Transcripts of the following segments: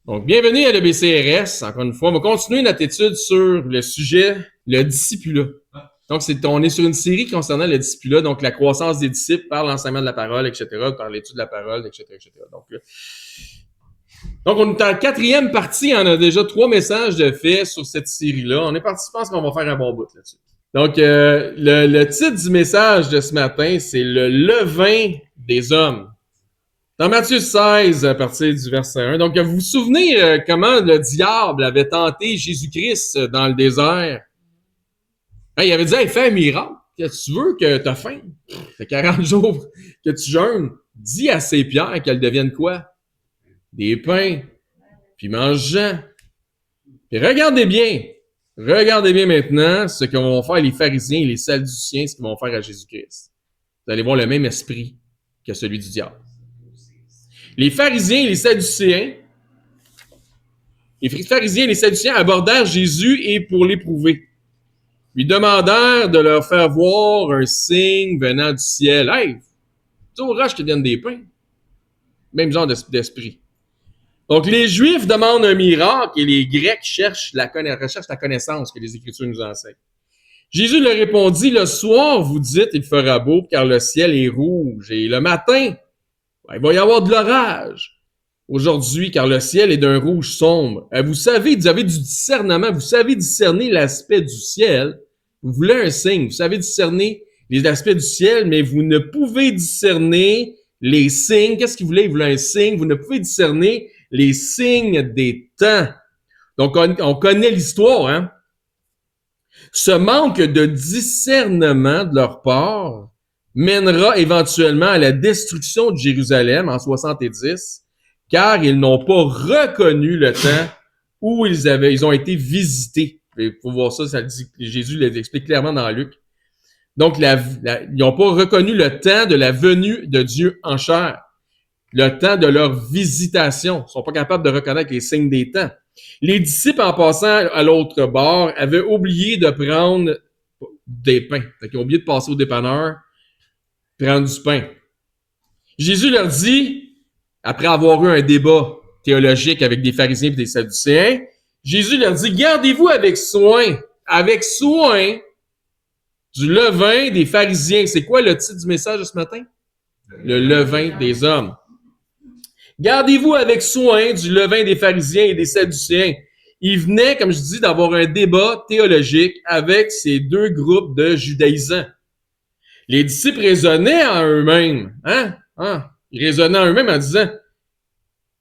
Donc, bienvenue à l'EBCRS. Encore une fois, on va continuer notre étude sur le sujet, le discipulat. Donc, on est sur une série concernant le discipulat, donc la croissance des disciples par l'enseignement de la parole, etc., par l'étude de la parole, etc., etc. Donc, on est en quatrième partie. On a déjà 3 messages de fait sur cette série-là. On est parti, je pense qu'on va faire un bon bout là-dessus. Donc, le titre du message de ce matin, c'est le levain des hommes. Dans Matthieu 16, à partir du verset 1. Donc, vous vous souvenez comment le diable avait tenté Jésus-Christ dans le désert? Il avait dit, hey, fais un miracle. Tu veux que tu as faim? Ça fait 40 jours que tu jeûnes. Dis à ces pierres qu'elles deviennent quoi? Des pains. Puis mange-en. Puis regardez bien maintenant ce que vont faire les pharisiens et les sadduciens, ce qu'ils vont faire à Jésus-Christ. Vous allez voir le même esprit que celui du diable. Les pharisiens et les sadducéens abordèrent Jésus et pour l'éprouver, lui demandèrent de leur faire voir un signe venant du ciel. Hey, tu aux roches qui donnent des pains. Même genre d'esprit. Donc, les Juifs demandent un miracle et les Grecs recherchent la connaissance que les Écritures nous enseignent. Jésus leur répondit, le soir, vous dites, il fera beau car le ciel est rouge. Et le matin, il va y avoir de l'orage aujourd'hui, car le ciel est d'un rouge sombre. Vous avez du discernement, vous savez discerner l'aspect du ciel. Vous voulez un signe, vous savez discerner les aspects du ciel, mais vous ne pouvez discerner les signes. Qu'est-ce qu'il voulait? Il voulait un signe. Vous ne pouvez discerner les signes des temps. Donc, on connaît l'histoire, hein? Ce manque de discernement de leur part mènera éventuellement à la destruction de Jérusalem en 70, car ils n'ont pas reconnu le temps où ils ont été visités. Il faut voir ça le dit, Jésus l'explique clairement dans Luc. Donc, ils n'ont pas reconnu le temps de la venue de Dieu en chair, le temps de leur visitation. Ils ne sont pas capables de reconnaître les signes des temps. Les disciples, en passant à l'autre bord, avaient oublié de prendre des pains. Ils ont oublié de passer au dépanneur, prendre du pain. Jésus leur dit, après avoir eu un débat théologique avec des pharisiens et des sadducéens, Jésus leur dit, gardez-vous avec soin du levain des pharisiens. C'est quoi le titre du message de ce matin? Le levain des hommes. Gardez-vous avec soin du levain des pharisiens et des sadducéens. Il venait, comme je dis, d'avoir un débat théologique avec ces deux groupes de judaïsants. Les disciples raisonnaient en eux-mêmes. Ils raisonnaient en eux-mêmes en disant,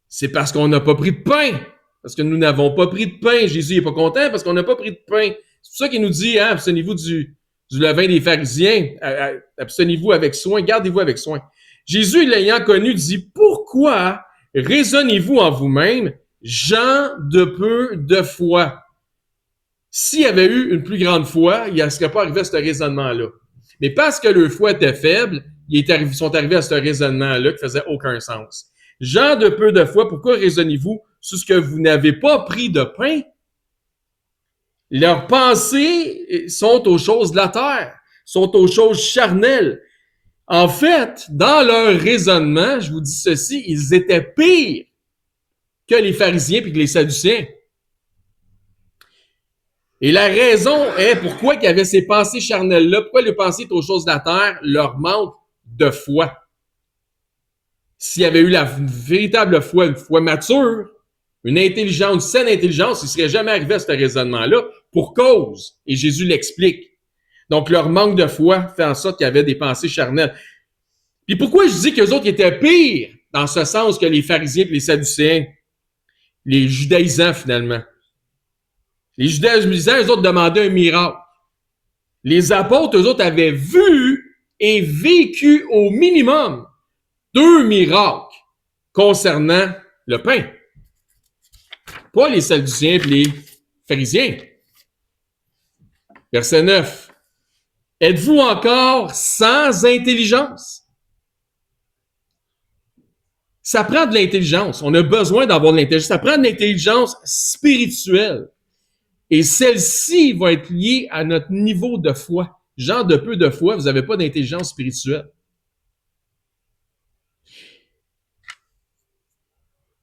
c'est parce qu'on n'a pas pris de pain. Parce que nous n'avons pas pris de pain. Jésus n'est pas content parce qu'on n'a pas pris de pain. C'est pour ça qu'il nous dit, abstenez-vous du levain des pharisiens. Abstenez-vous avec soin. Gardez-vous avec soin. Jésus, l'ayant connu, dit, pourquoi raisonnez-vous en vous-même, gens de peu de foi? S'il y avait eu une plus grande foi, il ne serait pas arrivé à ce raisonnement-là. Mais parce que leur foi était faible, ils sont arrivés à ce raisonnement-là qui faisait aucun sens. Gens de peu de foi, pourquoi raisonnez-vous sur ce que vous n'avez pas pris de pain? Leurs pensées sont aux choses de la terre, sont aux choses charnelles. En fait, dans leur raisonnement, je vous dis ceci, ils étaient pires que les pharisiens et que les sadducéens. Et la raison est pourquoi il y avait ces pensées charnelles-là, pourquoi les pensées aux choses de la terre, leur manque de foi. S'il y avait eu la véritable foi, une foi mature, une intelligence, une saine intelligence, ils ne seraient jamais arrivés à ce raisonnement-là pour cause. Et Jésus l'explique. Donc, leur manque de foi fait en sorte qu'il y avait des pensées charnelles. Puis pourquoi je dis qu'eux autres étaient pires dans ce sens que les pharisiens et les sadducéens, les judaïsants finalement. Les judaïsants, eux autres demandaient un miracle. Les apôtres, eux autres, avaient vu et vécu au minimum 2 miracles concernant le pain. Pas les sadducéens et les pharisiens. Verset 9. Êtes-vous encore sans intelligence? Ça prend de l'intelligence. On a besoin d'avoir de l'intelligence. Ça prend de l'intelligence spirituelle. Et celle-ci va être liée à notre niveau de foi. Gens de peu de foi, vous n'avez pas d'intelligence spirituelle.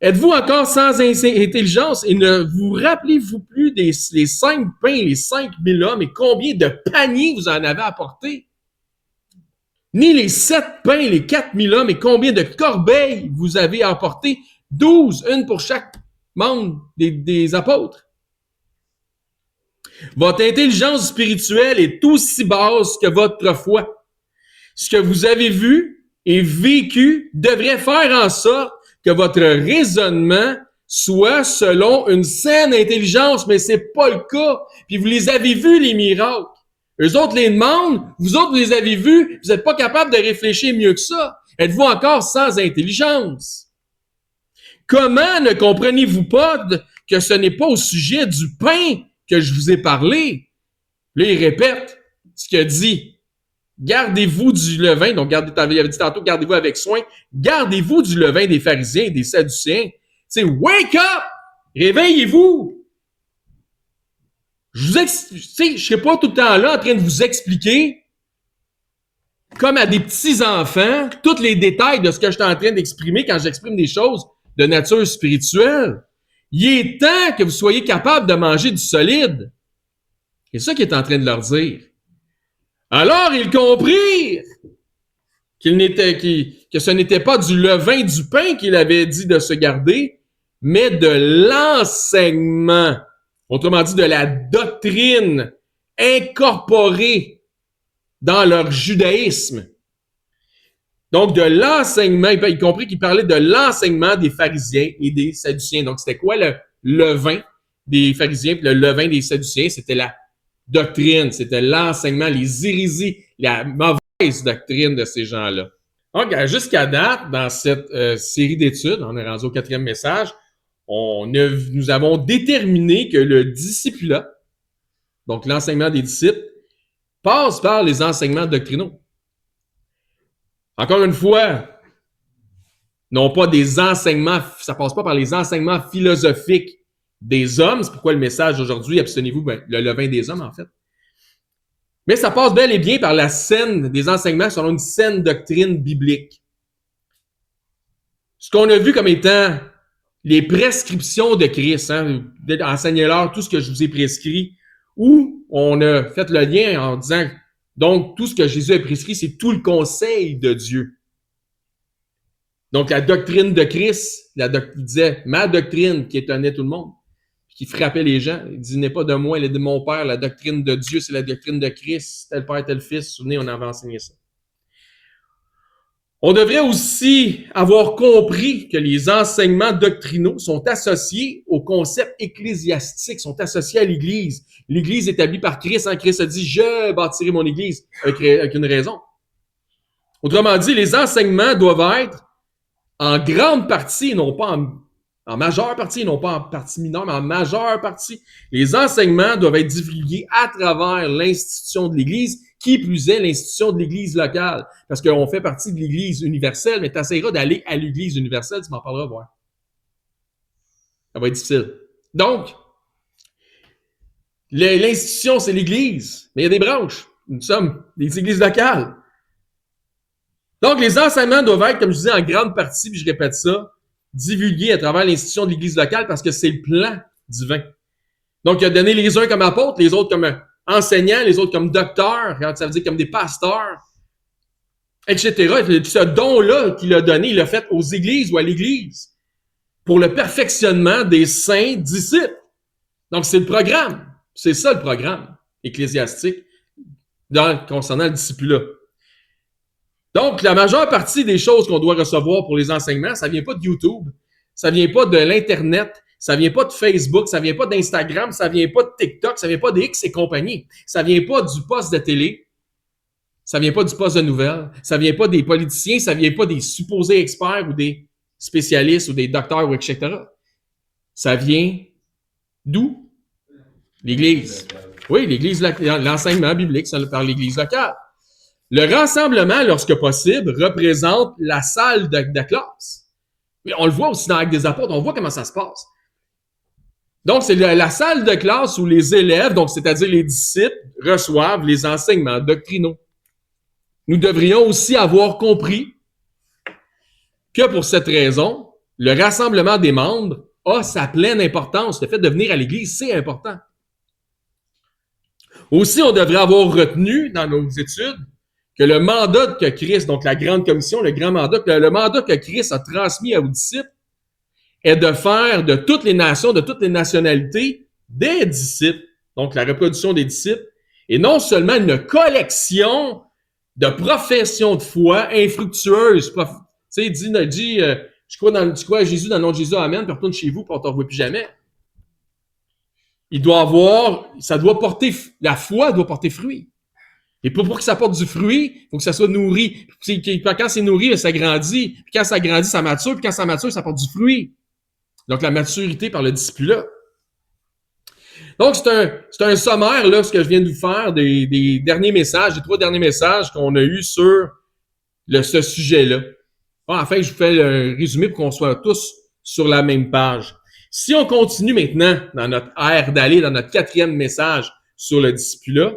Êtes-vous encore sans intelligence et ne vous rappelez-vous plus les 5 pains, les 5000 hommes et combien de paniers vous en avez apporté? Ni les 7 pains, les 4000 hommes et combien de corbeilles vous avez apporté? 12, une pour chaque membre des apôtres. Votre intelligence spirituelle est aussi basse que votre foi. Ce que vous avez vu et vécu devrait faire en sorte que votre raisonnement soit selon une saine intelligence, mais c'est pas le cas. Puis vous les avez vus, les miracles. Eux autres les demandent, vous autres vous les avez vus, vous n'êtes pas capable de réfléchir mieux que ça. Êtes-vous encore sans intelligence? Comment ne comprenez-vous pas que ce n'est pas au sujet du pain que je vous ai parlé? Là, il répète ce qu'il a dit. Gardez-vous du levain, donc il avait dit tantôt, gardez-vous avec soin, gardez-vous du levain des pharisiens et des sadducéens. C'est wake up! Réveillez-vous! Je serai pas tout le temps là en train de vous expliquer, comme à des petits-enfants, tous les détails de ce que je suis en train d'exprimer quand j'exprime des choses de nature spirituelle. Il est temps que vous soyez capables de manger du solide. C'est ça qu'il est en train de leur dire. Alors, ils comprirent que ce n'était pas du levain du pain qu'il avait dit de se garder, mais de l'enseignement. Autrement dit, de la doctrine incorporée dans leur judaïsme. Donc, de l'enseignement, y compris qu'il parlait de l'enseignement des pharisiens et des sadduciens. Donc, c'était quoi le levain des pharisiens et le levain des sadduciens? C'était la doctrine, c'était l'enseignement, les hérésies, la mauvaise doctrine de ces gens-là. Donc, jusqu'à date, dans cette série d'études, on est rendu au 4e message, nous avons déterminé que le discipulat, donc l'enseignement des disciples, passe par les enseignements doctrinaux. Encore une fois, non pas des enseignements, ça passe pas par les enseignements philosophiques des hommes. C'est pourquoi le message d'aujourd'hui, abstenez-vous, le levain des hommes, en fait. Mais ça passe bel et bien par la saine des enseignements selon une saine doctrine biblique. Ce qu'on a vu comme étant les prescriptions de Christ, enseignez-leur tout ce que je vous ai prescrit, où on a fait le lien en disant, donc tout ce que Jésus a prescrit, c'est tout le conseil de Dieu. Donc la doctrine de Christ, il disait, ma doctrine qui étonnait tout le monde, qui frappait les gens. Il dit, n'est pas de moi, elle est de mon Père. La doctrine de Dieu, c'est la doctrine de Christ. Tel Père, tel Fils. Souvenez, on avait enseigné ça. On devrait aussi avoir compris que les enseignements doctrinaux sont associés au concept ecclésiastique, sont associés à l'Église. L'Église établie par Christ, Christ a dit, je bâtirai mon Église avec une raison. Autrement dit, les enseignements doivent être en grande partie, non pas en majeure partie, non pas en partie mineure, mais en majeure partie. Les enseignements doivent être divulgués à travers l'institution de l'Église, qui plus est l'institution de l'Église locale. Parce qu'on fait partie de l'Église universelle, mais tu essaieras d'aller à l'Église universelle, tu m'en parleras, voir. Ça va être difficile. Donc, l'institution, c'est l'Église, mais il y a des branches. Nous sommes des églises locales. Donc, les enseignements doivent être, comme je disais, en grande partie, puis je répète ça, divulgués à travers l'institution de l'Église locale parce que c'est le plan divin. Donc, il a donné les uns comme apôtres, les autres comme enseignants, les autres comme docteurs, ça veut dire comme des pasteurs, etc. Ce don-là qu'il a donné, il l'a fait aux églises ou à l'Église pour le perfectionnement des saints disciples. Donc, c'est le programme. C'est ça le programme ecclésiastique concernant le discipulat. Donc, la majeure partie des choses qu'on doit recevoir pour les enseignements, ça vient pas de YouTube, ça vient pas de l'Internet, ça vient pas de Facebook, ça vient pas d'Instagram, ça vient pas de TikTok, ça vient pas de X et compagnie, ça vient pas du poste de télé, ça vient pas du poste de nouvelles, ça vient pas des politiciens, ça vient pas des supposés experts ou des spécialistes ou des docteurs ou etc. Ça vient d'où? L'Église. Oui, l'Église, l'enseignement biblique, ça par l'Église locale. Le rassemblement, lorsque possible, représente la salle de classe. On le voit aussi dans l'Acte des Apôtres, on voit comment ça se passe. Donc, c'est la salle de classe où les élèves, donc c'est-à-dire les disciples, reçoivent les enseignements doctrinaux. Nous devrions aussi avoir compris que pour cette raison, le rassemblement des membres a sa pleine importance. Le fait de venir à l'Église, c'est important. Aussi, on devrait avoir retenu dans nos études que le mandat que Christ, donc la grande commission, le grand mandat, le mandat que Christ a transmis aux disciples est de faire de toutes les nations, de toutes les nationalités, des disciples, donc la reproduction des disciples, et non seulement une collection de professions de foi infructueuses. Tu sais, dit tu crois à Jésus dans le nom de Jésus, amen, puis retourne chez vous, puis on ne t'en revoit plus jamais. Il doit avoir, ça doit porter, la foi doit porter fruit. Et pour que ça porte du fruit, il faut que ça soit nourri. Quand c'est nourri, ça grandit. Puis quand ça grandit, ça mature. Puis quand ça mature, ça porte du fruit. Donc, la maturité par le discipulat. Donc, c'est un sommaire, là, ce que je viens de vous faire, des derniers messages, des 3 derniers messages qu'on a eus sur ce sujet-là. Bon, enfin, je vous fais le résumé pour qu'on soit tous sur la même page. Si on continue maintenant dans notre ère d'aller, dans notre 4e message sur le discipulat,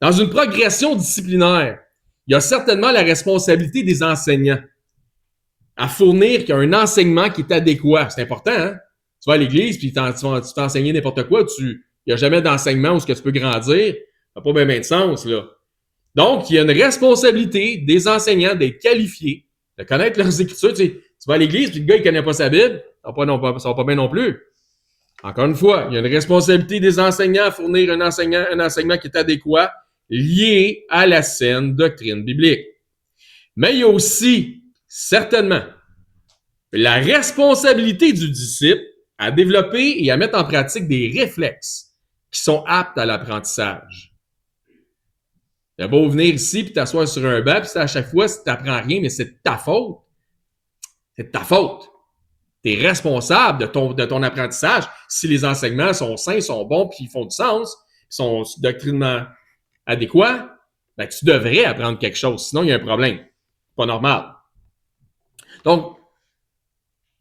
dans une progression disciplinaire, il y a certainement la responsabilité des enseignants à fournir qu'il y a un enseignement qui est adéquat. C'est important, hein? Tu vas à l'église, puis tu t'es enseigné n'importe quoi, il n'y a jamais d'enseignement où ce que tu peux grandir. Ça n'a pas bien de sens, là. Donc, il y a une responsabilité des enseignants d'être qualifiés, de connaître leurs écritures. Tu vas à l'église, puis le gars, il ne connaît pas sa Bible, ça va pas bien non plus. Encore une fois, il y a une responsabilité des enseignants à fournir un enseignement qui est adéquat, lié à la saine doctrine biblique. Mais il y a aussi, certainement, la responsabilité du disciple à développer et à mettre en pratique des réflexes qui sont aptes à l'apprentissage. Il beau venir ici puis t'asseoir sur un banc, puis à chaque fois, si tu n'apprends rien, mais c'est de ta faute. C'est de ta faute. Tu es responsable de ton apprentissage si les enseignements sont sains, sont bons, puis ils font du sens, sont doctrinement adéquats, ben, tu devrais apprendre quelque chose. Sinon, il y a un problème. Pas normal. Donc,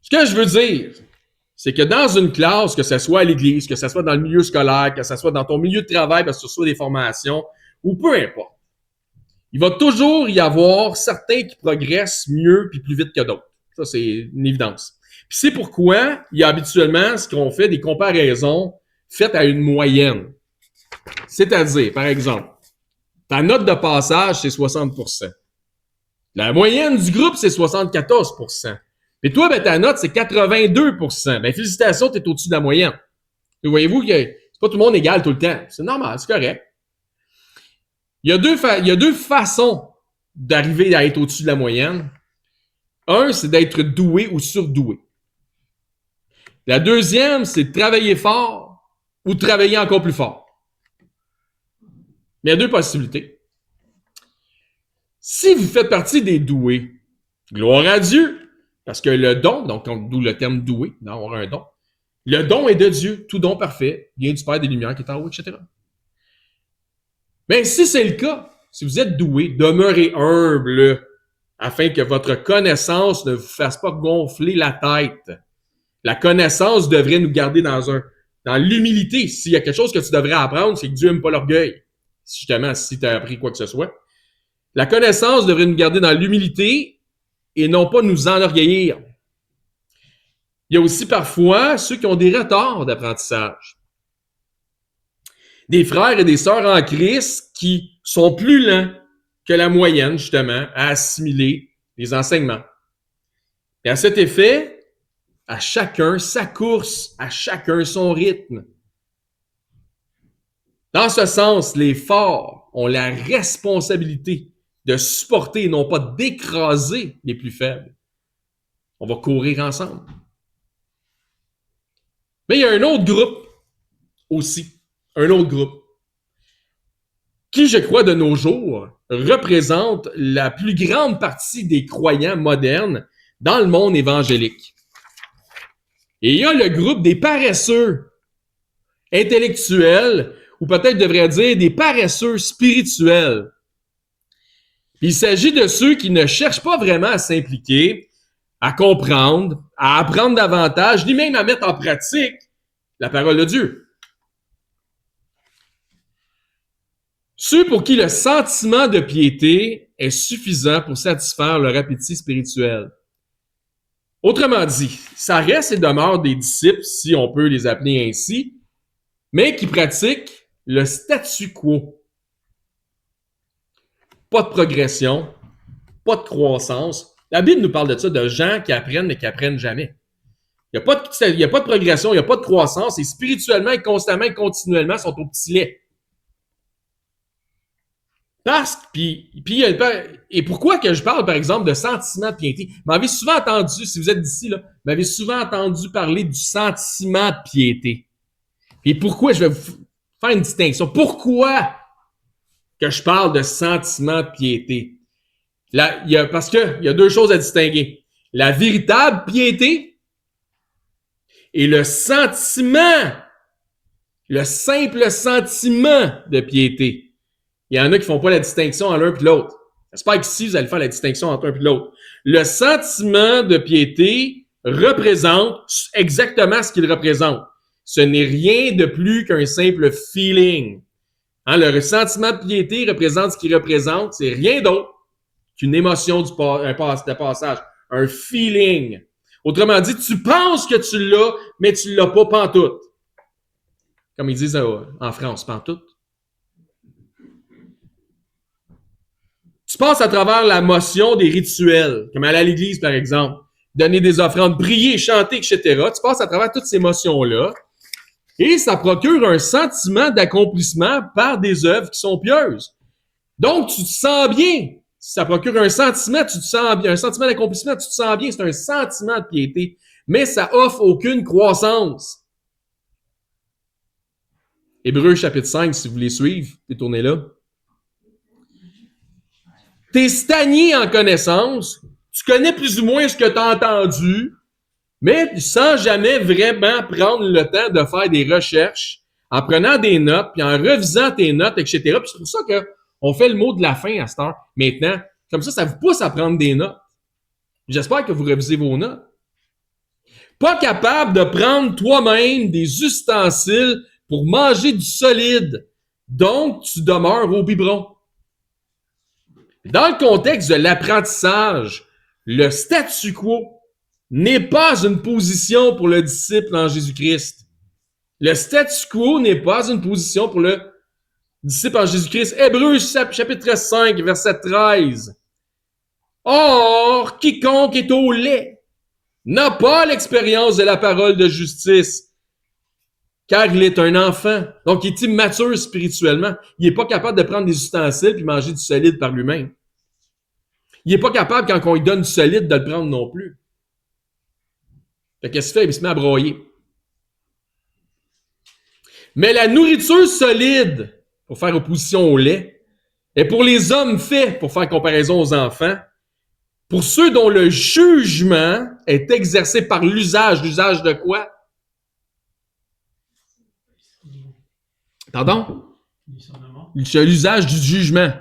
ce que je veux dire, c'est que dans une classe, que ce soit à l'église, que ce soit dans le milieu scolaire, que ce soit dans ton milieu de travail, parce que ce soit des formations, ou peu importe, il va toujours y avoir certains qui progressent mieux puis plus vite que d'autres. Ça, c'est une évidence. Puis c'est pourquoi il y a habituellement ce qu'on fait des comparaisons faites à une moyenne. C'est-à-dire, par exemple, ta note de passage, c'est 60%. La moyenne du groupe, c'est 74%. Et toi, ben, ta note, c'est 82%. Ben, félicitations, tu es au-dessus de la moyenne. Et voyez-vous que c'est pas tout le monde égal tout le temps. C'est normal, c'est correct. Il y a deux façons d'arriver à être au-dessus de la moyenne. Un, c'est d'être doué ou surdoué. La deuxième, c'est de travailler fort ou de travailler encore plus fort. Mais il y a 2 possibilités. Si vous faites partie des doués, gloire à Dieu, parce que le don, donc d'où le terme doué, d'avoir un don, le don est de Dieu, tout don parfait, vient du Père des Lumières qui est en haut, etc. Mais si c'est le cas, si vous êtes doué, demeurez humble, afin que votre connaissance ne vous fasse pas gonfler la tête. La connaissance devrait nous garder dans l'humilité. S'il y a quelque chose que tu devrais apprendre, c'est que Dieu n'aime pas l'orgueil. Justement, si tu as appris quoi que ce soit. La connaissance devrait nous garder dans l'humilité et non pas nous enorgueillir. Il y a aussi parfois ceux qui ont des retards d'apprentissage. Des frères et des sœurs en Christ qui sont plus lents que la moyenne, justement, à assimiler les enseignements. Et à cet effet, à chacun sa course, à chacun son rythme. Dans ce sens, les forts ont la responsabilité de supporter et non pas d'écraser les plus faibles. On va courir ensemble. Mais il y a un autre groupe aussi, un autre groupe, qui, je crois, de nos jours, représente la plus grande partie des croyants modernes dans le monde évangélique. Et il y a le groupe des paresseux intellectuels, ou peut-être devrait dire des paresseux spirituels. Il s'agit de ceux qui ne cherchent pas vraiment à s'impliquer, à comprendre, à apprendre davantage, ni même à mettre en pratique la parole de Dieu. Ceux pour qui le sentiment de piété est suffisant pour satisfaire leur appétit spirituel. Autrement dit, ça reste et demeure des disciples, si on peut les appeler ainsi, mais qui pratiquent le statu quo. Pas de progression, pas de croissance. La Bible nous parle de ça, de gens qui apprennent mais qui apprennent jamais. Il n'y a pas de progression, il n'y a pas de croissance, et spirituellement et constamment et continuellement sont au petit lait. Et pourquoi que je parle, par exemple, de sentiment de piété? Vous m'avez souvent entendu, si vous êtes d'ici, là, vous m'avez souvent entendu parler du sentiment de piété. Et pourquoi, je vais vous faire une distinction. Pourquoi que je parle de sentiment de piété? Parce qu'il y a deux choses à distinguer. La véritable piété et le sentiment, le simple sentiment de piété. Il y en a qui font pas la distinction entre l'un et l'autre. J'espère qu'ici, vous allez faire la distinction entre un et l'autre. Le sentiment de piété représente exactement ce qu'il représente. Ce n'est rien de plus qu'un simple feeling. Hein, le sentiment de piété représente ce qu'il représente. C'est rien d'autre qu'une émotion de passage. Un feeling. Autrement dit, tu penses que tu l'as, mais tu l'as pas pantoute. Comme ils disent en France, pantoute. Tu passes à travers la motion des rituels, comme aller à l'église, par exemple, donner des offrandes, prier, chanter, etc. Tu passes à travers toutes ces motions-là et ça procure un sentiment d'accomplissement par des œuvres qui sont pieuses. Donc, tu te sens bien. Si ça procure un sentiment, tu te sens bien. Un sentiment d'accomplissement, tu te sens bien. C'est un sentiment de piété. Mais ça offre aucune croissance. Hébreux chapitre 5, si vous voulez suivre, détournez là. T'es stagné en connaissance, tu connais plus ou moins ce que tu as entendu, mais sans jamais vraiment prendre le temps de faire des recherches, en prenant des notes, puis en revisant tes notes, etc. Puis c'est pour ça qu'on fait le mot de la fin à cette heure. Maintenant, comme ça vous pousse à prendre des notes. J'espère que vous révisez vos notes. Pas capable de prendre toi-même des ustensiles pour manger du solide. Donc, tu demeures au biberon. Dans le contexte de l'apprentissage, le statu quo n'est pas une position pour le disciple en Jésus-Christ. Le statu quo n'est pas une position pour le disciple en Jésus-Christ. Hébreux chapitre 5, verset 13. Or, quiconque est au lait n'a pas l'expérience de la parole de justice, car il est un enfant. Donc, il est immature spirituellement. Il n'est pas capable de prendre des ustensiles puis manger du solide par lui-même. Il n'est pas capable, quand on lui donne du solide, de le prendre non plus. Fait qu'est-ce qu'il fait? Il se met à broyer. Mais la nourriture solide, pour faire opposition au lait, est pour les hommes faits, pour faire comparaison aux enfants, pour ceux dont le jugement est exercé par l'usage. L'usage de quoi? Pardon? L'usage du jugement.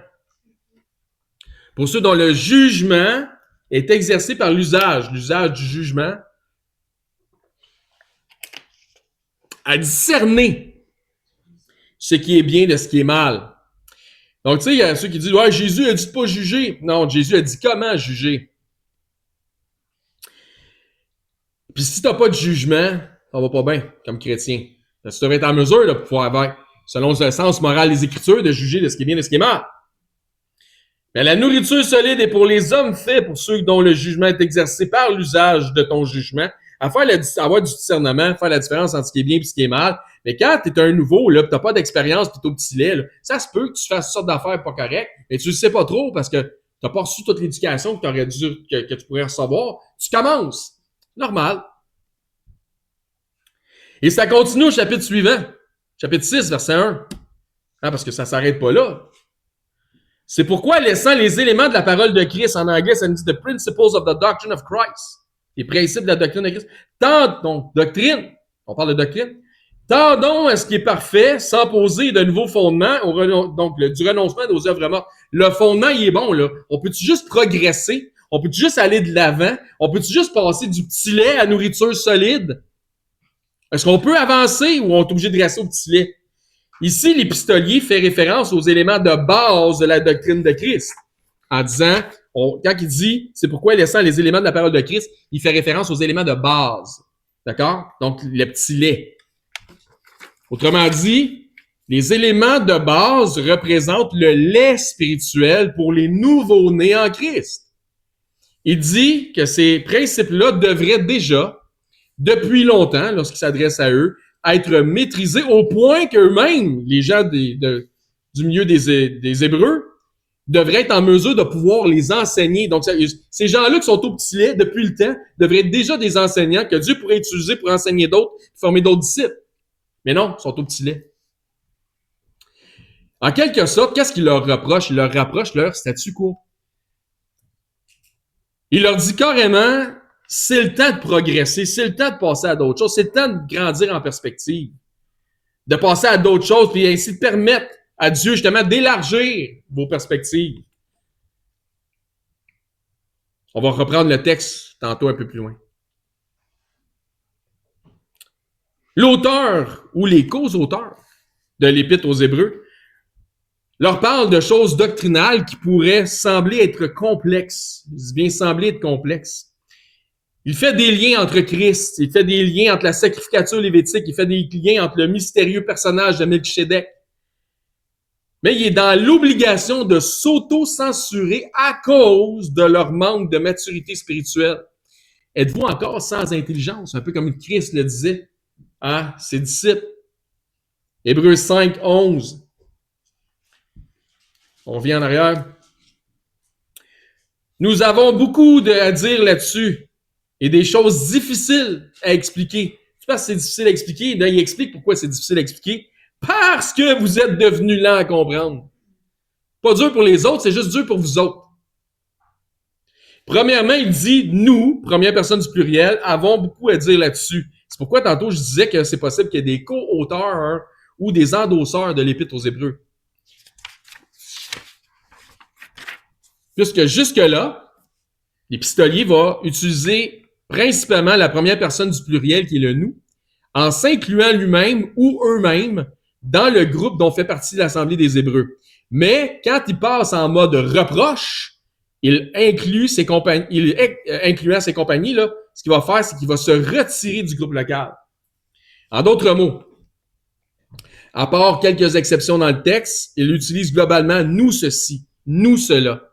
Pour ceux dont le jugement est exercé par l'usage du jugement, à discerner ce qui est bien de ce qui est mal. Donc, tu sais, il y a ceux qui disent « Ouais, Jésus a dit de pas juger. » Non, Jésus a dit comment juger. Puis si tu n'as pas de jugement, ça va pas bien comme chrétien. Parce que tu devrais être en mesure de pouvoir avoir, selon le sens moral des Écritures, de juger de ce qui est bien et de ce qui est mal. Mais la nourriture solide est pour les hommes faits, pour ceux dont le jugement est exercé par l'usage de ton jugement, à avoir du discernement, faire la différence entre ce qui est bien et ce qui est mal. Mais quand tu es un nouveau, là, tu n'as pas d'expérience, puis tu es au petit lait, là, ça se peut que tu fasses toutes sortes d'affaires pas correctes, mais tu ne le sais pas trop parce que tu n'as pas reçu toute l'éducation que tu pourrais recevoir. Tu commences. Normal. Et ça continue au chapitre suivant. Chapitre 6, verset 1. Parce que ça ne s'arrête pas là. C'est pourquoi, laissant les éléments de la parole de Christ, en anglais, ça nous dit « the principles of the doctrine of Christ ». Les principes de la doctrine de Christ. Donc, doctrine, on parle de doctrine. Tendons à ce qui est parfait, sans poser de nouveaux fondements, donc du renoncement aux œuvres mortes. Le fondement, il est bon, là. On peut-tu juste progresser? On peut-tu juste aller de l'avant? On peut-tu juste passer du petit lait à nourriture solide? Est-ce qu'on peut avancer ou on est obligé de rester au petit lait? Ici, l'épistolier fait référence aux éléments de base de la doctrine de Christ, en disant, quand il dit, c'est pourquoi laissant les éléments de la parole de Christ, il fait référence aux éléments de base. D'accord? Donc, le petit lait. Autrement dit, les éléments de base représentent le lait spirituel pour les nouveaux-nés en Christ. Il dit que ces principes-là devraient déjà, depuis longtemps, lorsqu'il s'adresse à eux, être maîtrisés au point qu'eux-mêmes, les gens du milieu des Hébreux, devraient être en mesure de pouvoir les enseigner. Donc, ces gens-là qui sont au petit lait depuis le temps devraient être déjà des enseignants que Dieu pourrait utiliser pour enseigner d'autres, former d'autres disciples. Mais non, ils sont au petit lait. En quelque sorte, qu'est-ce qu'il leur reproche? Il leur rapproche leur statu quo. Il leur dit carrément, c'est le temps de progresser, c'est le temps de passer à d'autres choses, c'est le temps de grandir en perspective, de passer à d'autres choses, puis ainsi de permettre à Dieu justement d'élargir vos perspectives. On va reprendre le texte tantôt un peu plus loin. L'auteur ou les co-auteurs de l'Épître aux Hébreux leur parle de choses doctrinales qui pourraient sembler être complexes. Je dis bien sembler être complexes. Il fait des liens entre Christ, il fait des liens entre la sacrificature lévitique, il fait des liens entre le mystérieux personnage de Melchizedek. Mais il est dans l'obligation de s'auto-censurer à cause de leur manque de maturité spirituelle. Êtes-vous encore sans intelligence? Un peu comme Christ le disait à ses disciples. Hébreux 5, 11. On revient en arrière. Nous avons beaucoup à dire là-dessus et des choses difficiles à expliquer. Tu penses que c'est difficile à expliquer? Là, il explique pourquoi c'est difficile à expliquer. Parce que vous êtes devenus lents à comprendre. Pas dur pour les autres, c'est juste dur pour vous autres. Premièrement, il dit « nous », première personne du pluriel, avons beaucoup à dire là-dessus. C'est pourquoi tantôt je disais que c'est possible qu'il y ait des co-auteurs ou des endosseurs de l'Épître aux Hébreux. Puisque jusque-là, l'épistolier va utiliser principalement la première personne du pluriel qui est le « nous », en s'incluant lui-même ou eux-mêmes dans le groupe dont fait partie l'Assemblée des Hébreux. Mais quand il passe en mode reproche, il inclut ses compagnies, incluant ses compagnies, là, ce qu'il va faire, c'est qu'il va se retirer du groupe local. En d'autres mots, à part quelques exceptions dans le texte, il utilise globalement « nous ceci »,« nous cela ».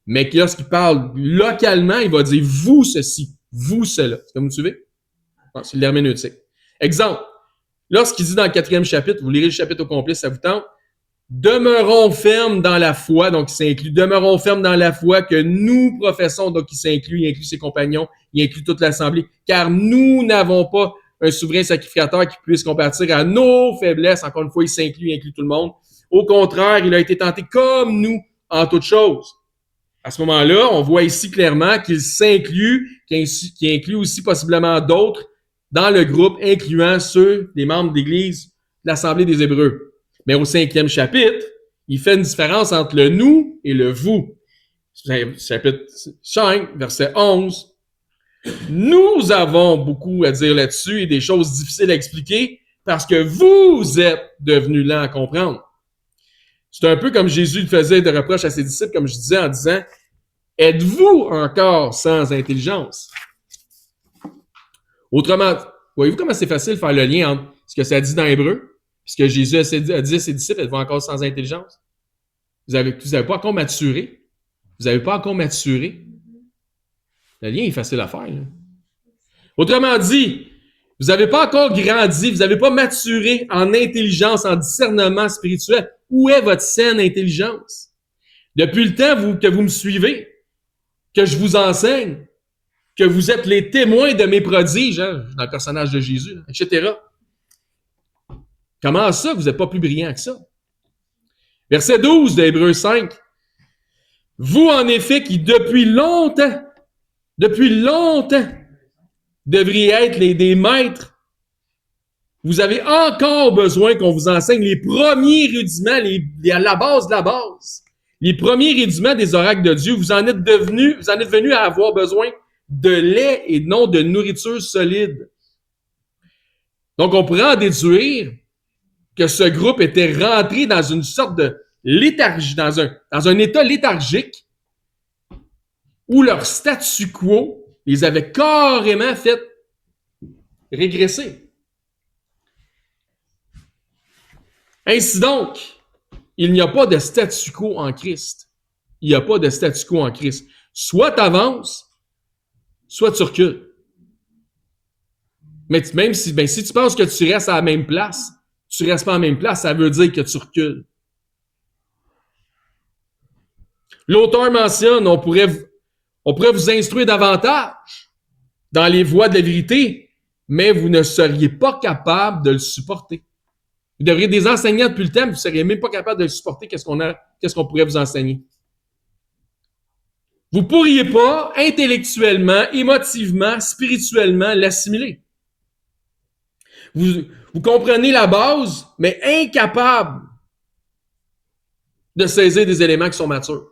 Mais lorsqu'il parle localement, il va dire « vous ceci »,« vous cela ». Est-ce que vous me suivez? C'est l'herméneutique. Exemple, lorsqu'il dit dans le 4e chapitre, vous lirez le chapitre au complet si ça vous tente, « Demeurons fermes dans la foi », donc il s'inclut, « Demeurons fermes dans la foi que nous professons », donc il inclut ses compagnons, il inclut toute l'assemblée, « car nous n'avons pas un souverain sacrificateur qui puisse compatir à nos faiblesses », encore une fois, il inclut tout le monde. Au contraire, il a été tenté comme nous en toutes choses. À ce moment-là, on voit ici clairement qu'il s'inclut, qu'il inclut aussi possiblement d'autres dans le groupe, incluant ceux des membres d'Église de l'Assemblée des Hébreux. Mais au 5e chapitre, il fait une différence entre le « nous » et le « vous ». Chapitre 5, verset 11. Nous avons beaucoup à dire là-dessus et des choses difficiles à expliquer parce que vous êtes devenus lents à comprendre. C'est un peu comme Jésus faisait de reproches à ses disciples, comme je disais, en disant « Êtes-vous encore sans intelligence? » Autrement, voyez-vous comment c'est facile de faire le lien entre ce que ça dit dans Hébreu et ce que Jésus a dit à ses disciples, « Êtes-vous encore sans intelligence? » Vous n'avez pas encore maturé. Vous n'avez pas encore maturé. Le lien est facile à faire. Là. Autrement dit, vous n'avez pas encore grandi, vous n'avez pas maturé en intelligence, en discernement spirituel. Où est votre saine intelligence? Depuis le temps que vous me suivez, que je vous enseigne, que vous êtes les témoins de mes prodiges, hein, dans le personnage de Jésus, etc. Comment ça, vous n'êtes pas plus brillant que ça? Verset 12 de Hébreux 5. Vous, en effet, qui depuis longtemps, devriez être des maîtres, vous avez encore besoin qu'on vous enseigne les premiers rudiments, à la base de la base. Les premiers rudiments des oracles de Dieu, vous en êtes venus à avoir besoin de lait et non de nourriture solide. Donc, on pourrait en déduire que ce groupe était rentré dans une sorte de léthargie, dans un état léthargique, où leur statu quo les avait carrément fait régresser. Ainsi donc, il n'y a pas de statu quo en Christ. Il n'y a pas de statu quo en Christ. Soit tu avances, soit tu recules. Mais même si tu penses que tu restes à la même place, tu restes pas à la même place, ça veut dire que tu recules. L'auteur mentionne, on pourrait vous instruire davantage dans les voies de la vérité, mais vous ne seriez pas capable de le supporter. Vous devriez être des enseignants depuis le temps, mais vous ne seriez même pas capable de le supporter. Qu'est-ce qu'on pourrait vous enseigner? Vous ne pourriez pas intellectuellement, émotivement, spirituellement l'assimiler. Vous comprenez la base, mais incapable de saisir des éléments qui sont matures.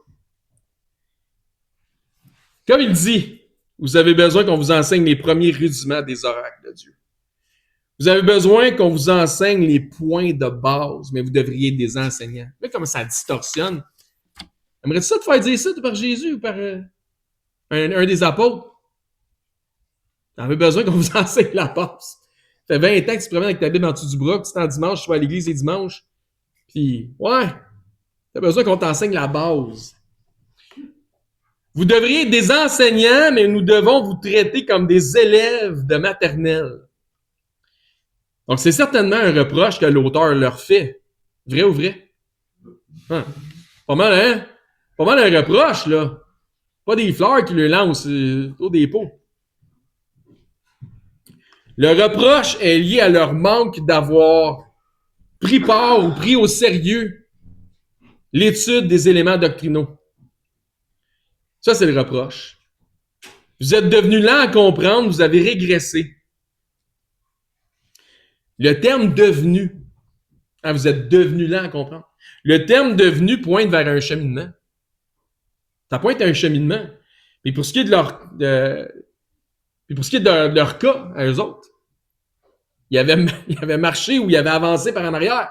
Comme il dit, vous avez besoin qu'on vous enseigne les premiers rudiments des oracles de Dieu. Vous avez besoin qu'on vous enseigne les points de base, mais vous devriez être des enseignants. Vous voyez comment ça distorsionne? Aimerais-tu ça te faire dire ça par Jésus ou par un des apôtres? Vous avez besoin qu'on vous enseigne la base. Ça fait 20 ans que tu te promènes avec ta Bible en dessous du bras, que tu t'en dimanche, tu vas à l'église les dimanches. Puis, ouais, tu as besoin qu'on t'enseigne la base. Vous devriez être des enseignants, mais nous devons vous traiter comme des élèves de maternelle. Donc, c'est certainement un reproche que l'auteur leur fait. Vrai ou vrai? Hein? Pas mal, hein? Pas mal un reproche, là. Pas des fleurs qui lui lancent, plutôt des pots. Le reproche est lié à leur manque d'avoir pris part ou pris au sérieux l'étude des éléments doctrinaux. Ça, c'est le reproche. Vous êtes devenus lents à comprendre, vous avez régressé. Le terme « devenu », vous êtes devenus lents à comprendre. Le terme « devenu » pointe vers un cheminement. Ça pointe à un cheminement. Mais pour ce qui est de leur cas, à eux autres, ils avaient marché ou ils avaient avancé par en arrière.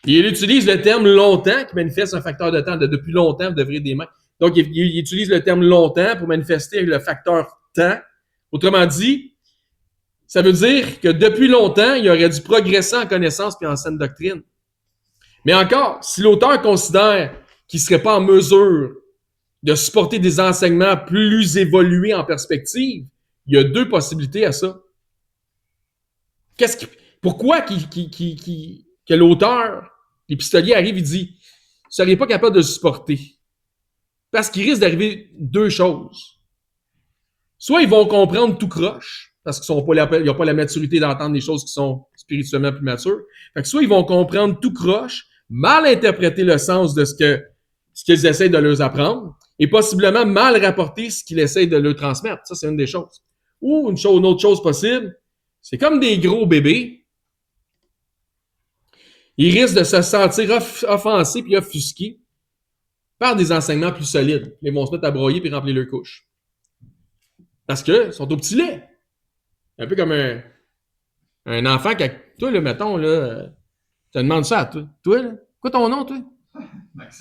Et il utilise le terme « longtemps » qui manifeste un facteur de temps. Depuis longtemps, vous devriez des mains. Donc, il utilise le terme « longtemps » pour manifester le facteur « temps ». Autrement dit, ça veut dire que depuis longtemps, il aurait dû progresser en connaissance puis en saine doctrine. Mais encore, si l'auteur considère qu'il ne serait pas en mesure de supporter des enseignements plus évolués en perspective, il y a deux possibilités à ça. Pourquoi que l'auteur, l'épistolier arrive et dit « Vous ne seriez pas capable de le supporter ». Parce qu'il risque d'arriver deux choses. Soit ils vont comprendre tout croche, parce qu'ils n'ont pas la maturité d'entendre des choses qui sont spirituellement plus matures. Fait que soit ils vont comprendre tout croche, mal interpréter le sens de ce qu'ils essaient de leur apprendre, et possiblement mal rapporter ce qu'ils essaient de leur transmettre. Ça, c'est une des choses. Ou une autre chose possible, c'est comme des gros bébés. Ils risquent de se sentir offensés puis offusqués par des enseignements plus solides. Ils vont se mettre à broyer puis remplir leur couche. Parce qu'ils sont au petit lait. Un peu comme un enfant qui, toi, là, mettons, là, tu te demandes ça à toi. Toi, là, quoi ton nom, toi? Max.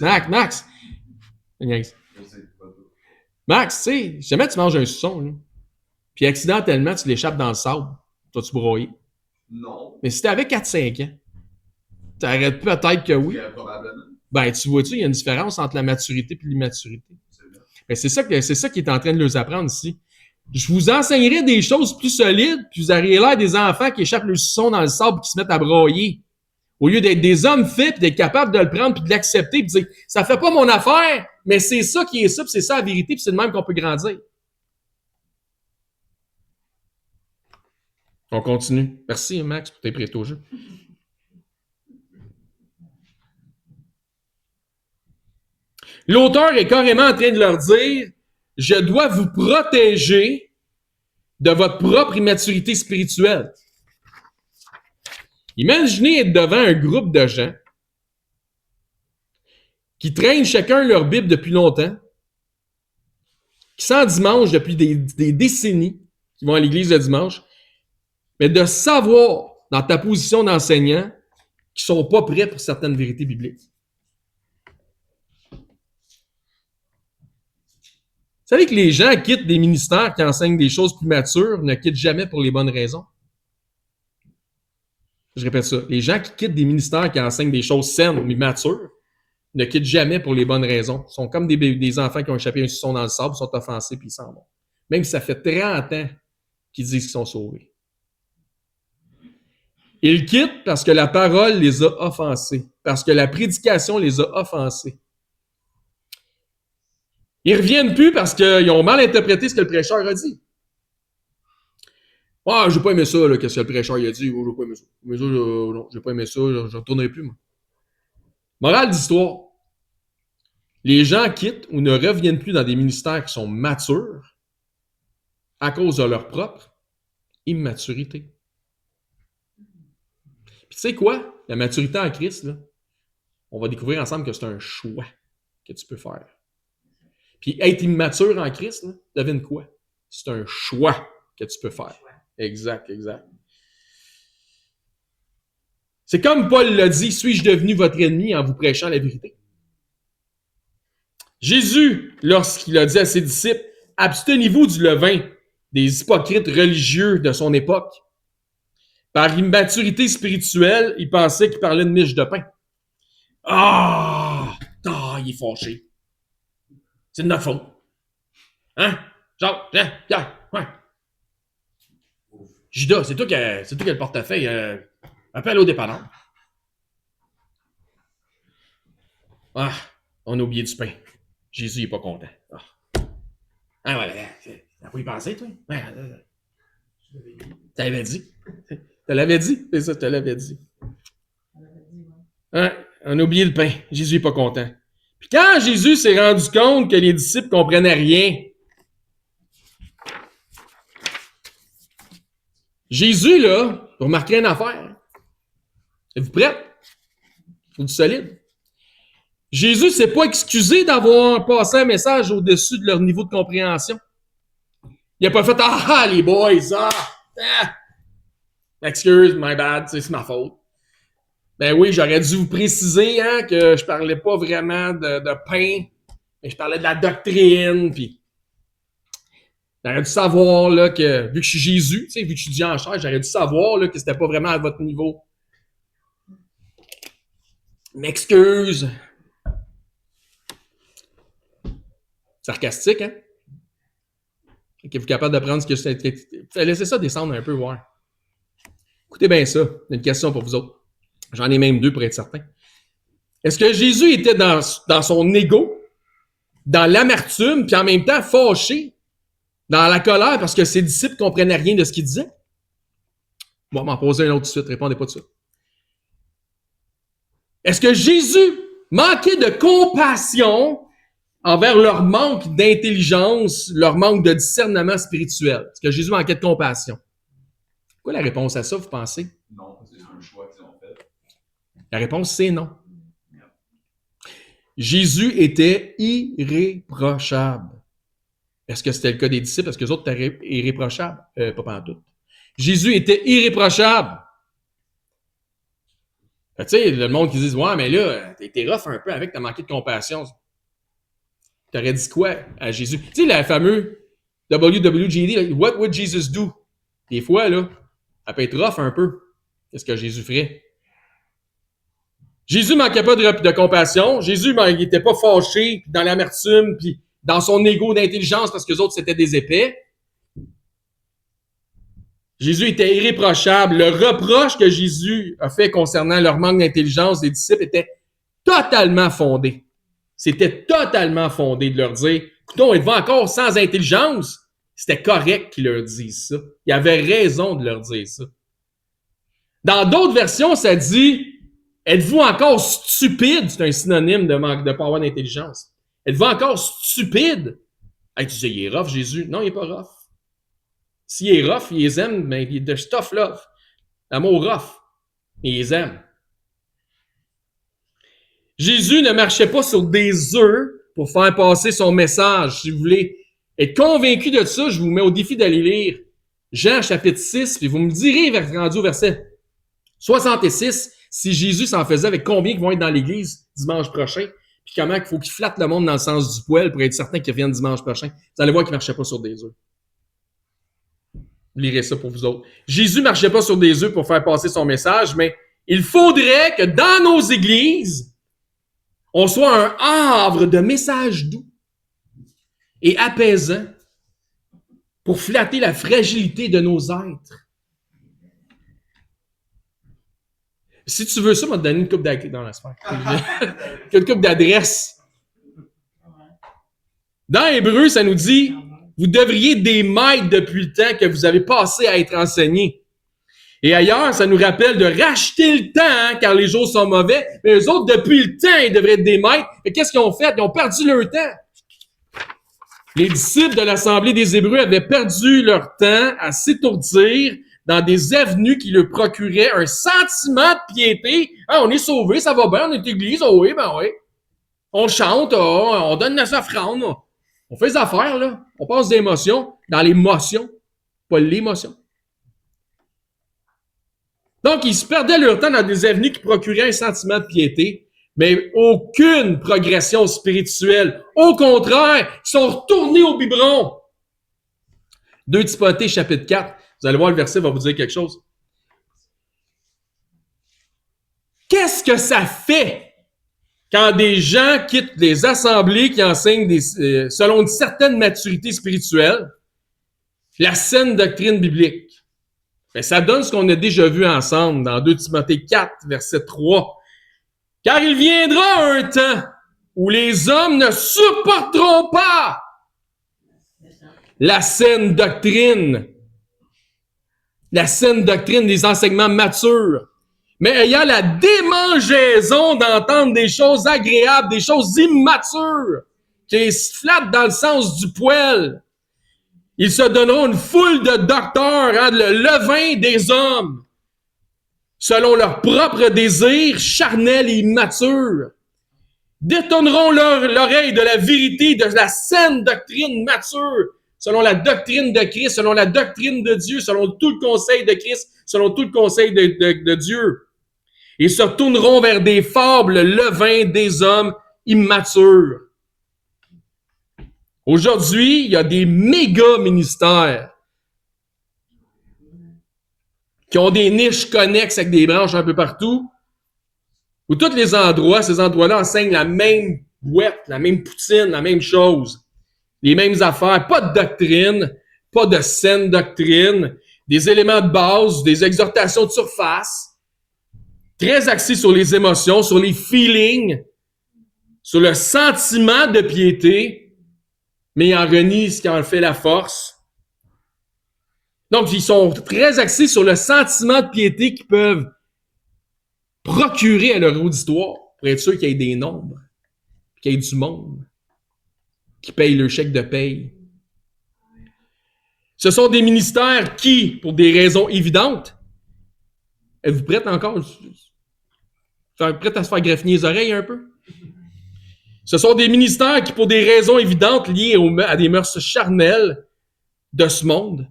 Max, tu sais, jamais tu manges un suçon, là, puis accidentellement, tu l'échappes dans le sable, toi, tu broyer. Non. Mais si t'avais 4-5 ans, t'arrêtes peut-être que oui. Probablement. Ben, tu vois-tu, il y a une différence entre la maturité et l'immaturité. Ben, c'est ça qui est en train de leur apprendre ici. Je vous enseignerai des choses plus solides, puis vous auriez l'air des enfants qui échappent le suçon dans le sable et qui se mettent à broyer. Au lieu d'être des hommes faits, puis d'être capables de le prendre, puis de l'accepter, puis de dire « Ça fait pas mon affaire, mais c'est ça qui est ça, puis c'est ça la vérité, puis c'est de même qu'on peut grandir. » On continue. Merci, Max, pour tes prêts au jeu. L'auteur est carrément en train de leur dire « Je dois vous protéger de votre propre immaturité spirituelle. » Imaginez être devant un groupe de gens qui traînent chacun leur Bible depuis longtemps, qui sont dimanche depuis des décennies, qui vont à l'église le dimanche, mais de savoir, dans ta position d'enseignant, qu'ils ne sont pas prêts pour certaines vérités bibliques. savez que les gens quittent des ministères qui enseignent des choses plus matures, ne quittent jamais pour les bonnes raisons? Je répète ça. Les gens qui quittent des ministères qui enseignent des choses saines mais matures ne quittent jamais pour les bonnes raisons. Ils sont comme des enfants qui ont échappé un suçon dans le sable, sont offensés puis ils s'en vont. Même si ça fait 30 ans qu'ils disent qu'ils sont sauvés. Ils quittent parce que la parole les a offensés, parce que la prédication les a offensés. Ils reviennent plus parce qu'ils ont mal interprété ce que le prêcheur a dit. Ah, j'ai pas aimé ça, là, qu'est-ce que le prêcheur a dit. Oh, j'ai pas aimé ça. Non, j'ai pas aimé ça, je retournerai plus, moi. Morale d'histoire. Les gens quittent ou ne reviennent plus dans des ministères qui sont matures à cause de leur propre immaturité. Puis tu sais quoi? La maturité en Christ, là, on va découvrir ensemble que c'est un choix que tu peux faire. Puis être immature en Christ, là, devine quoi? C'est un choix que tu peux faire. Exact. C'est comme Paul l'a dit, suis-je devenu votre ennemi en vous prêchant la vérité? Jésus, lorsqu'il a dit à ses disciples, abstenez-vous du levain des hypocrites religieux de son époque. Par immaturité spirituelle, il pensait qu'il parlait de miche de pain. Il est fâché. C'est de notre faute. Hein? Genre, Pierre, ouais. Judas, c'est toi qui as le portefeuille. Appelle au dépanneur. On a oublié du pain. Jésus n'est pas content. T'as pas y penser, toi? Tu l'avais dit. Tu l'avais dit? C'est ça, tu l'avais dit. On a oublié le pain. Jésus n'est pas content. Puis quand Jésus s'est rendu compte que les disciples ne comprenaient rien, Jésus, là, vous remarquerez une affaire. Êtes-vous prêts? Faut du solide. Jésus ne s'est pas excusé d'avoir passé un message au-dessus de leur niveau de compréhension. Il n'a pas fait « les boys, excuse, my bad, c'est ma faute. » Ben oui, j'aurais dû vous préciser que je parlais pas vraiment de pain, mais je parlais de la doctrine, puis j'aurais dû savoir là, que, vu que je suis Jésus, vu que je suis Dieu en chair, j'aurais dû savoir là, que c'était pas vraiment à votre niveau. M'excuse. Sarcastique, hein? Êtes-vous capable de prendre ce que c'est? Laissez ça descendre un peu, voir. Écoutez bien ça, une question pour vous autres. J'en ai même deux pour être certain. Est-ce que Jésus était dans son ego, dans l'amertume, puis en même temps fâché, dans la colère parce que ses disciples ne comprenaient rien de ce qu'il disait? Bon, m'en poser un autre tout de suite, répondez pas tout de suite. Est-ce que Jésus manquait de compassion envers leur manque d'intelligence, leur manque de discernement spirituel? Est-ce que Jésus manquait de compassion? Quoi la réponse à ça, vous pensez? Non, c'est un choix qu'ils ont fait. La réponse, c'est non. Jésus était irréprochable. Est-ce que c'était le cas des disciples? Est-ce que les autres étaient irréprochables? Pas pantoute. Jésus était irréprochable. Tu sais, le monde qui dit « Ouais, mais là, t'es rough un peu avec, t'as manqué de compassion. » T'aurais dit quoi à Jésus? Tu sais, le fameux WWJD, là, « What would Jesus do? » Des fois, là, ça peut être rough un peu. Qu'est-ce que Jésus ferait? Jésus manquait pas de compassion. Jésus n'était pas fâché dans l'amertume puis dans son ego d'intelligence parce que les autres, c'était des épais. Jésus était irréprochable. Le reproche que Jésus a fait concernant leur manque d'intelligence des disciples était totalement fondé. C'était totalement fondé de leur dire « Écoutons, êtes-vous encore sans intelligence? » C'était correct qu'ils leur disent ça. Il avait raison de leur dire ça. Dans d'autres versions, ça dit « Êtes-vous encore stupide? » C'est un synonyme de manque de pas avoir d'intelligence. « Êtes-vous encore stupide? » Hey, tu dis, il est rough, Jésus. Non, il n'est pas rough. S'il est rough, il les aime, mais il est de stuff love. L'amour rough. Il les aime. Jésus ne marchait pas sur des œufs pour faire passer son message. Si vous voulez être convaincu de ça, je vous mets au défi d'aller lire Jean chapitre 6, puis vous me direz, rendu au verset 66, si Jésus s'en faisait avec combien qui vont être dans l'église dimanche prochain. puis comment il faut qu'il flatte le monde dans le sens du poil pour être certain qu'il revienne dimanche prochain. Vous allez voir qu'il ne marchait pas sur des œufs. Vous lirez ça pour vous autres. Jésus ne marchait pas sur des œufs pour faire passer son message, mais il faudrait que dans nos églises, on soit un havre de messages doux et apaisants pour flatter la fragilité de nos êtres. Si tu veux ça, on va te donner une coupe d'adresse dans la sphère. Une coupe d'adresse. Dans Hébreu, ça nous dit, vous devriez des maîtres depuis le temps que vous avez passé à être enseignés. Et ailleurs, ça nous rappelle de racheter le temps, hein, car les jours sont mauvais. Mais eux autres, depuis le temps, ils devraient être des maîtres. Et qu'est-ce qu'ils ont fait? Ils ont perdu leur temps. Les disciples de l'Assemblée des Hébreux avaient perdu leur temps à s'étourdir dans des avenues qui leur procuraient un sentiment de piété. Ah, on est sauvés, ça va bien, on est église, oh oui, ben oui. On chante, oh, on donne notre offrande. On fait des affaires, là. On passe des émotions dans les motions, pas l'émotion. Donc, ils se perdaient leur temps dans des avenues qui procuraient un sentiment de piété, mais aucune progression spirituelle. Au contraire, ils sont retournés au biberon. 2 Timothée, chapitre 4. Vous allez voir, le verset va vous dire quelque chose. Qu'est-ce que ça fait quand des gens quittent les assemblées qui enseignent selon une certaine maturité spirituelle la saine doctrine biblique? Ben, ça donne ce qu'on a déjà vu ensemble dans 2 Timothée 4, verset 3. Car il viendra un temps où les hommes ne supporteront pas la saine doctrine des enseignements matures, mais ayant la démangeaison d'entendre des choses agréables, des choses immatures, qui se flattent dans le sens du poil. Ils se donneront une foule de docteurs, hein, le levain des hommes, selon leurs propres désirs charnels et immatures, détourneront l'oreille de la vérité, de la saine doctrine mature, selon la doctrine de Christ, selon la doctrine de Dieu, selon tout le conseil de Christ, selon tout le conseil de Dieu. Ils se tourneront vers des fables, le levain des hommes immatures. Aujourd'hui, il y a des méga ministères qui ont des niches connexes avec des branches un peu partout, où tous les endroits, ces endroits-là enseignent la même boîte, la même poutine, la même chose. Les mêmes affaires, pas de doctrine, pas de saine doctrine, des éléments de base, des exhortations de surface, très axés sur les émotions, sur les feelings, sur le sentiment de piété, mais ils en renient ce qui en fait la force. Donc, ils sont très axés sur le sentiment de piété qu'ils peuvent procurer à leur auditoire pour être sûr qu'il y ait des nombres, qu'il y ait du monde qui paye le chèque de paye. Ce sont des ministères qui, pour des raisons évidentes, êtes-vous prête encore? Prête à se faire greffiner les oreilles un peu? Ce sont des ministères qui, pour des raisons évidentes liées à des mœurs charnelles de ce monde,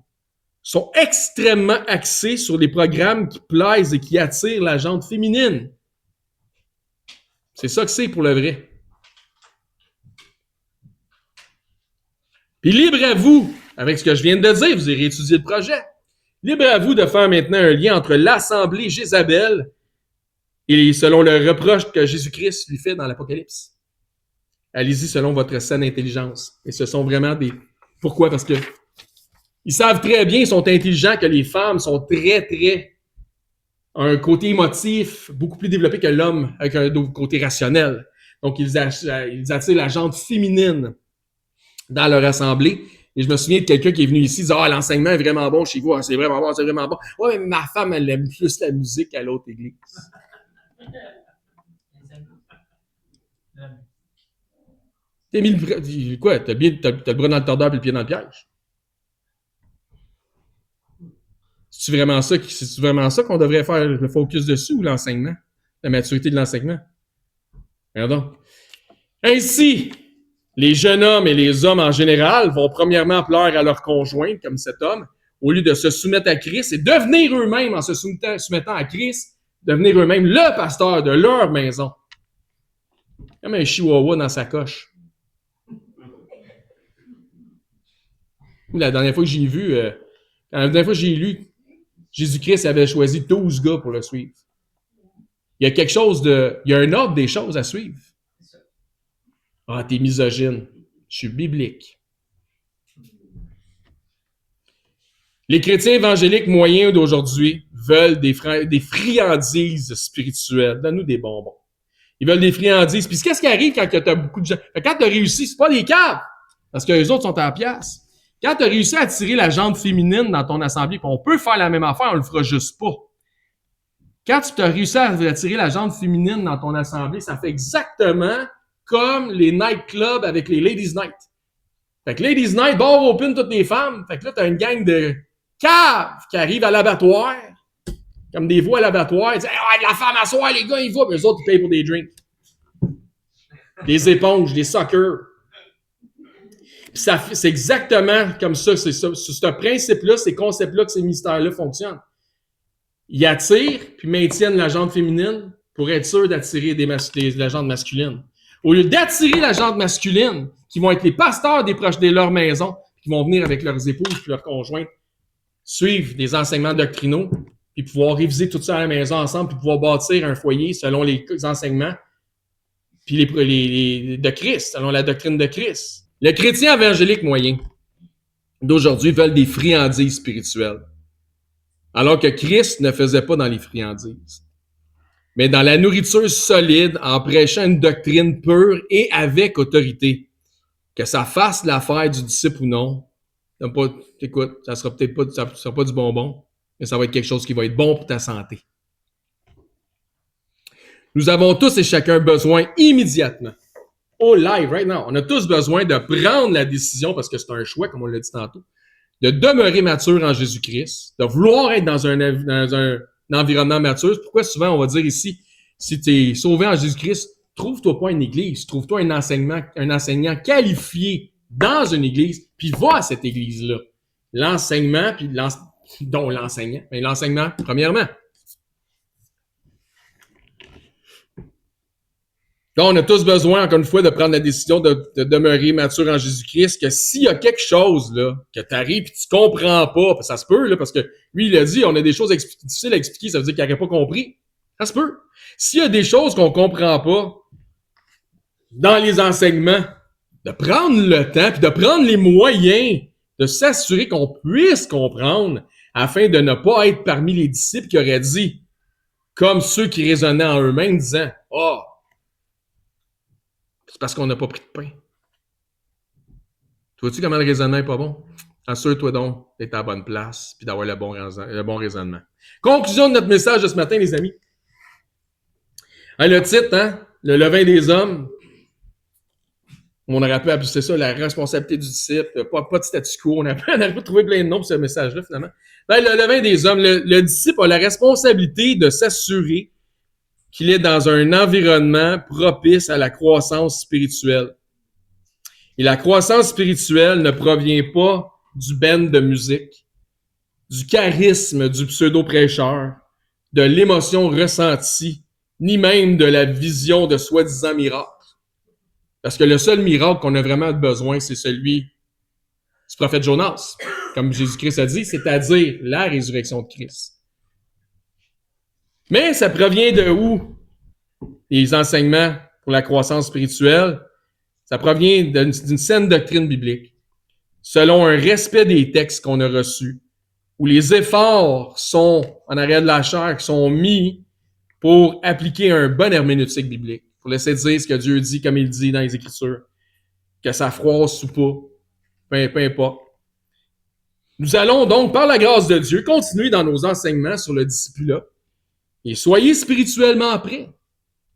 sont extrêmement axés sur les programmes qui plaisent et qui attirent la gente féminine. C'est ça que c'est pour le vrai. Puis libre à vous, avec ce que je viens de dire, vous irez étudier le projet. Libre à vous de faire maintenant un lien entre l'assemblée Jézabel et selon le reproche que Jésus-Christ lui fait dans l'Apocalypse. Allez-y selon votre saine intelligence. Et ce sont vraiment des... Pourquoi? Parce que ils savent très bien, ils sont intelligents, que les femmes sont très, très... un côté émotif beaucoup plus développé que l'homme avec un côté rationnel. Donc, ils attirent la gente féminine dans leur assemblée. Et je me souviens de quelqu'un qui est venu ici et disait « Ah, l'enseignement est vraiment bon chez vous. Ah, c'est vraiment bon, c'est vraiment bon. » Ouais, mais ma femme, elle aime plus la musique à l'autre église. T'as mis le... Quoi? T'as le bras dans le tordeur et le pied dans le piège. C'est vraiment ça qu'on devrait faire le focus dessus ou l'enseignement? La maturité de l'enseignement? Regardons. Ainsi, les jeunes hommes et les hommes en général vont premièrement plaire à leur conjoint, comme cet homme, au lieu de se soumettre à Christ et devenir eux-mêmes, en se soumettant à Christ, devenir eux-mêmes le pasteur de leur maison. Comme un chihuahua dans sa coche. La dernière fois que j'ai vu, la dernière fois que j'ai lu, Jésus-Christ avait choisi 12 gars pour le suivre. Il y a quelque chose de... Il y a un ordre des choses à suivre. Ah, t'es misogyne. Je suis biblique. Les chrétiens évangéliques moyens d'aujourd'hui veulent des friandises spirituelles. Donne-nous des bonbons. Ils veulent des friandises. Puis qu'est-ce qui arrive quand tu as beaucoup de gens? Quand tu as réussi, c'est pas des caves, parce que les autres sont à la pièce. Quand tu as réussi à attirer la jante féminine dans ton assemblée, puis on peut faire la même affaire, on le fera juste pas. Quand tu as réussi à attirer la jante féminine dans ton assemblée, ça fait exactement comme les nightclubs avec les Ladies Night. Fait que Ladies Night, bar open toutes les femmes. Fait que là, t'as une gang de caves qui arrivent à l'abattoir, comme des voix à l'abattoir. Ils disent « la femme à soir, les gars, ils vont. » Puis eux autres, ils payent pour des drinks. Des éponges, des suckers. C'est exactement comme ça. C'est ça. Sur ce principe-là, ces concepts-là, que ces mystères-là fonctionnent. Ils attirent puis maintiennent la jante féminine pour être sûr d'attirer la jante masculine. Au lieu d'attirer la jante masculine, qui vont être les pasteurs des proches de leur maison, qui vont venir avec leurs épouses puis leurs conjointes, suivre des enseignements doctrinaux, puis pouvoir réviser tout ça à la maison ensemble, puis pouvoir bâtir un foyer selon les enseignements puis de Christ, selon la doctrine de Christ. Les chrétiens évangéliques moyens d'aujourd'hui veulent des friandises spirituelles, alors que Christ ne faisait pas dans les friandises, mais dans la nourriture solide, en prêchant une doctrine pure et avec autorité. Que ça fasse l'affaire du disciple ou non, écoute, ça sera peut-être pas, ça sera pas du bonbon, mais ça va être quelque chose qui va être bon pour ta santé. Nous avons tous et chacun besoin immédiatement, au live, right now, on a tous besoin de prendre la décision, parce que c'est un choix, comme on l'a dit tantôt, de demeurer mature en Jésus-Christ, de vouloir être dans un environnement mature. Pourquoi souvent on va dire ici, si tu es sauvé en Jésus-Christ, trouve-toi pas une église, trouve-toi un enseignant qualifié dans une église, puis va à cette église-là. L'enseignement, puis dont l'enseignant, mais l'enseignement, premièrement. Donc, on a tous besoin, encore une fois, de prendre la décision de demeurer mature en Jésus-Christ, que s'il y a quelque chose, là, que t'arrives et tu comprends pas, ça se peut, là, parce que lui, il a dit, on a des choses difficiles à expliquer, ça veut dire qu'il n'aurait pas compris. Ça se peut. S'il y a des choses qu'on comprend pas dans les enseignements, de prendre le temps, puis de prendre les moyens de s'assurer qu'on puisse comprendre, afin de ne pas être parmi les disciples qui auraient dit, comme ceux qui raisonnaient en eux-mêmes, disant, « Ah, c'est parce qu'on n'a pas pris de pain. » Tu vois-tu comment le raisonnement n'est pas bon? Assure-toi donc d'être à la bonne place puis d'avoir le bon raisonnement. Conclusion de notre message de ce matin, les amis. Le titre, hein? Le levain des hommes. On aurait pu appeler ça la responsabilité du disciple. Pas de statu quo. On a pu trouver plein de noms pour ce message-là, finalement. Le levain des hommes. Le disciple a la responsabilité de s'assurer qu'il est dans un environnement propice à la croissance spirituelle. Et la croissance spirituelle ne provient pas du band de musique, du charisme du pseudo-prêcheur, de l'émotion ressentie, ni même de la vision de soi-disant miracles. Parce que le seul miracle qu'on a vraiment besoin, c'est celui du prophète Jonas, comme Jésus-Christ a dit, c'est-à-dire la résurrection de Christ. Mais ça provient de où? Les enseignements pour la croissance spirituelle, ça provient d'une saine doctrine biblique, selon un respect des textes qu'on a reçus, où les efforts sont, en arrière de la chair, qui sont mis pour appliquer un bon herméneutique biblique, pour laisser dire ce que Dieu dit comme il dit dans les Écritures, que ça froisse ou pas, peu importe. Nous allons donc, par la grâce de Dieu, continuer dans nos enseignements sur le discipulat et soyez spirituellement prêts,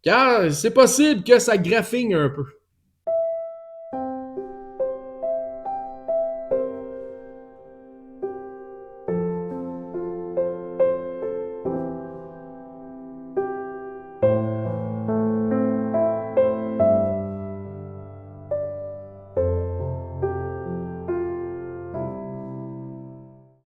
car c'est possible que ça graffine un peu.